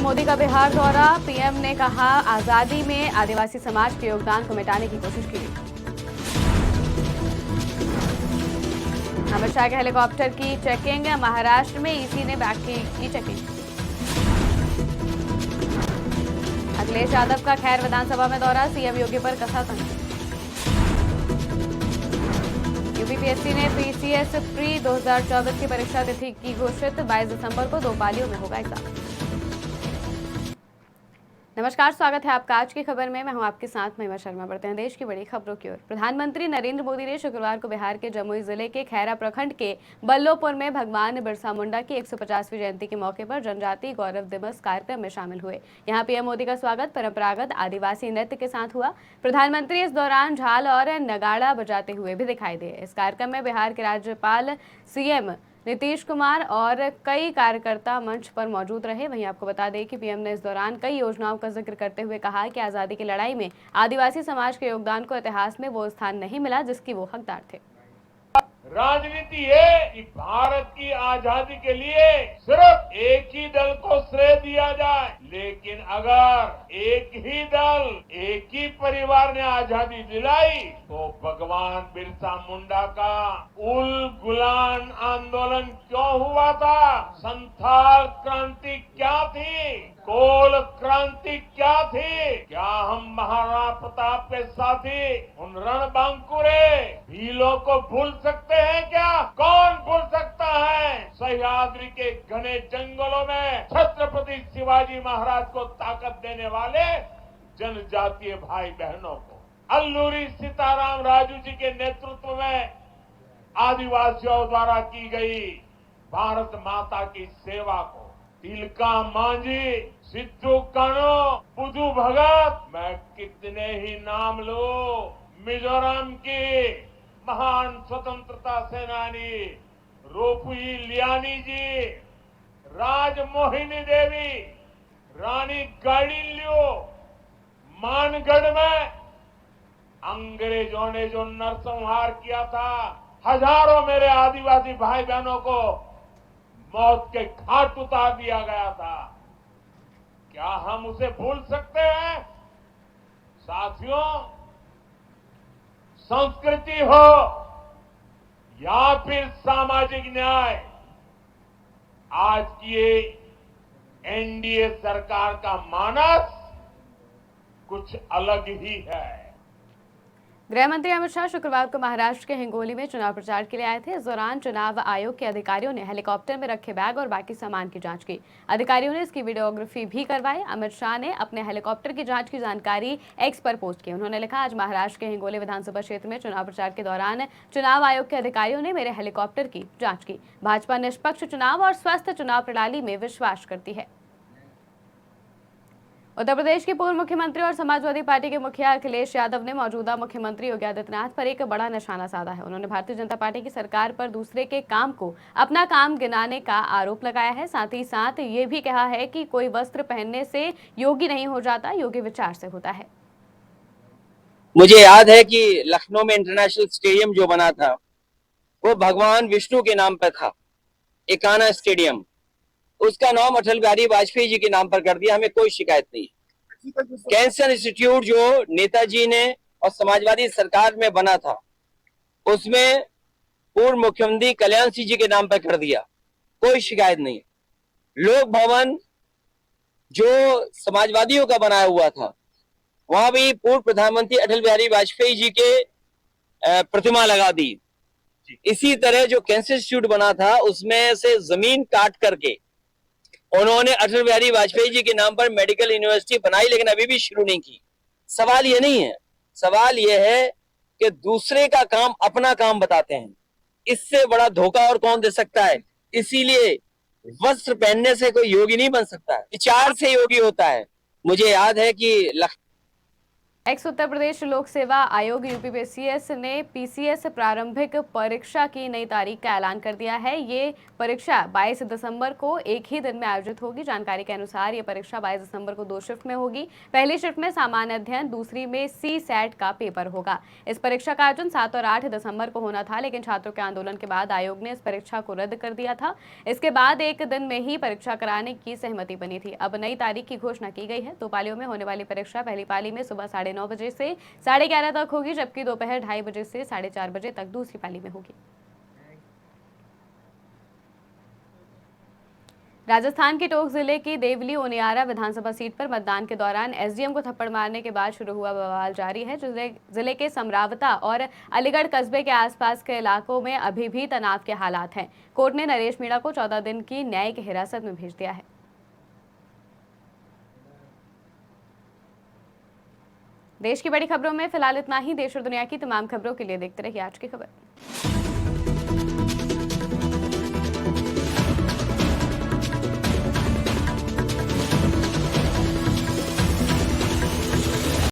मोदी का बिहार दौरा। पीएम ने कहा आजादी में आदिवासी समाज के योगदान को मिटाने की कोशिश की गई। अमित शाह के हेलीकॉप्टर की चेकिंग। महाराष्ट्र में ईसी ने बैग की चेकिंग। अखिलेश यादव का खैर विधानसभा में दौरा। सीएम योगी पर कसा तंज। यूपीपीएससी ने पीसीएस प्री 2024 की परीक्षा तिथि की घोषित। 22 दिसंबर को 2 पालियों में होगा एग्जाम। नमस्कार, स्वागत है आपका आज की खबर में। मैं हूं आपके साथ महिमा शर्मा। बढ़ते हैं देश की बड़ी खबरों की ओर। प्रधानमंत्री नरेंद्र मोदी ने शुक्रवार को बिहार के जमुई जिले के खैरा प्रखंड के बल्लोपुर में भगवान बिरसा मुंडा की 150वीं जयंती के मौके पर जनजातीय गौरव दिवस कार्यक्रम में शामिल हुए। यहां पीएम मोदी का स्वागत परंपरागत आदिवासी नृत्य के साथ हुआ। प्रधानमंत्री इस दौरान झाल और नगाड़ा बजाते हुए भी दिखाई दिए। इस कार्यक्रम में बिहार के राज्यपाल सीएम नीतीश कुमार और कई कार्यकर्ता मंच पर मौजूद रहे। वहीं आपको बता दें कि पीएम ने इस दौरान कई योजनाओं का जिक्र करते हुए कहा कि आजादी की लड़ाई में आदिवासी समाज के योगदान को इतिहास में वो स्थान नहीं मिला जिसकी वो हकदार थे। राजनीति है कि भारत की आजादी के लिए सिर्फ एक ही दल को श्रेय दिया जाए, लेकिन अगर एक ही दल, एक ही परिवार ने आजादी दिलाई तो भगवान बिरसा मुंडा का उल गुलान आंदोलन क्यों हुआ था, संथाल क्रांति क्या थी, कोल क्रांति क्या थी, क्या हम महाराणा प्रताप के साथी उन रणबांकुरे भीलों को भूल सकते हैं क्या? कौन भूल सकता है सह्याद्री के घने जंगलों में छत्रपति शिवाजी महाराज को ताकत देने वाले जनजातीय भाई बहनों को। अल्लूरी सीताराम राजू जी के नेतृत्व में आदिवासियों द्वारा की गई भारत माता की सेवा को, तिलका मांझी, सिद्धू कानो, बुधू भगत, मैं कितने ही नाम लूं, मिजोरम की महान स्वतंत्रता सेनानी रोपुई लियानी जी, राजमोहिनी देवी, रानी गाड़िल्यो, मानगढ़ में अंग्रेजों ने जो नरसंहार किया था, हजारों मेरे आदिवासी भाई बहनों को मौत के घाट उतार दिया गया था, क्या हम उसे भूल सकते हैं? साथियों, संस्कृति हो या फिर सामाजिक न्याय, आज की ये एनडीए सरकार का मानस कुछ अलग ही है। गृह मंत्री अमित शाह शुक्रवार को महाराष्ट्र के हिंगोली में चुनाव प्रचार के लिए आए थे। इस दौरान चुनाव आयोग के अधिकारियों ने हेलीकॉप्टर में रखे बैग और बाकी सामान की जांच की। अधिकारियों ने इसकी वीडियोग्राफी भी करवाई। अमित शाह ने अपने हेलीकॉप्टर की जांच की जानकारी एक्स पर पोस्ट की। उन्होंने लिखा, आज महाराष्ट्र के हिंगोली विधानसभा क्षेत्र में चुनाव प्रचार के दौरान चुनाव आयोग के अधिकारियों ने मेरे हेलीकॉप्टर की जाँच की। भाजपा निष्पक्ष चुनाव और स्वस्थ चुनाव प्रणाली में विश्वास करती है। उत्तर प्रदेश के पूर्व मुख्यमंत्री और समाजवादी पार्टी के मुखिया अखिलेश यादव ने मौजूदा मुख्यमंत्री योगी आदित्यनाथ पर एक बड़ा निशाना साधा है। उन्होंने भारतीय जनता पार्टी की सरकार पर दूसरे के काम को अपना काम गिनाने का आरोप लगाया है। साथ ही साथ ये भी कहा है कि कोई वस्त्र पहनने से योगी नहीं हो जाता, योगी विचार से होता है। मुझे याद है कि लखनऊ में इंटरनेशनल स्टेडियम जो बना था वो भगवान विष्णु के नाम पर था, एकाना स्टेडियम, उसका नाम अटल बिहारी वाजपेयी जी के नाम पर कर दिया। हमें कोई शिकायत नहीं। कैंसर इंस्टीट्यूट जो नेताजी ने और समाजवादी सरकार में बना था उसमें पूर्व मुख्यमंत्री कल्याण सिंह जी के नाम पर कर दिया, कोई शिकायत नहीं। लोक भवन जो समाजवादियों का बनाया हुआ था वहां भी पूर्व प्रधानमंत्री अटल बिहारी वाजपेयी जी के प्रतिमा लगा दी। इसी तरह जो कैंसर इंस्टीट्यूट बना था उसमें से जमीन काट करके उन्होंने अटल बिहारी वाजपेयी जी के नाम पर मेडिकल यूनिवर्सिटी बनाई, लेकिन अभी भी शुरू नहीं की। सवाल ये नहीं है, सवाल ये है कि दूसरे का काम अपना काम बताते हैं। इससे बड़ा धोखा और कौन दे सकता है? इसीलिए वस्त्र पहनने से कोई योगी नहीं बन सकता है, विचार से योगी होता है। मुझे याद है कि एक्स उत्तर प्रदेश लोक सेवा आयोग यूपीपीसीएस ने पीसीएस प्रारंभिक परीक्षा की नई तारीख का ऐलान कर दिया है। ये परीक्षा 22 दिसंबर को एक ही दिन में आयोजित होगी। जानकारी के अनुसार ये परीक्षा 22 दिसंबर को 2 शिफ्ट में होगी। पहली शिफ्ट में सामान्य अध्ययन, दूसरी में सी सेट का पेपर होगा। इस परीक्षा का आयोजन 7 और 8 दिसंबर को होना था, लेकिन छात्रों के आंदोलन के बाद आयोग ने इस परीक्षा को रद्द कर दिया था। इसके बाद एक दिन में ही परीक्षा कराने की सहमति बनी थी। अब नई तारीख की घोषणा की गई है। 2 पालियों में होने वाली परीक्षा पहली पाली में सुबह 9:30 बजे से 11:30 तक होगी, जबकि दोपहर 2:30 बजे से 4:30 बजे तक दूसरी पाली में होगी। राजस्थान के टोंक जिले की देवली ओनियारा विधानसभा सीट पर मतदान के दौरान एसडीएम को थप्पड़ मारने के बाद शुरू हुआ बवाल जारी है। जिले के समरावता और अलीगढ़ कस्बे के आसपास के इलाकों में अभी भी तनाव के हालात हैं। कोर्ट ने नरेश मीणा को 14 दिन की न्यायिक हिरासत में भेज दिया है। देश की बड़ी खबरों में फिलहाल इतना ही। देश और दुनिया की तमाम खबरों के लिए देखते रहिए आज की खबर।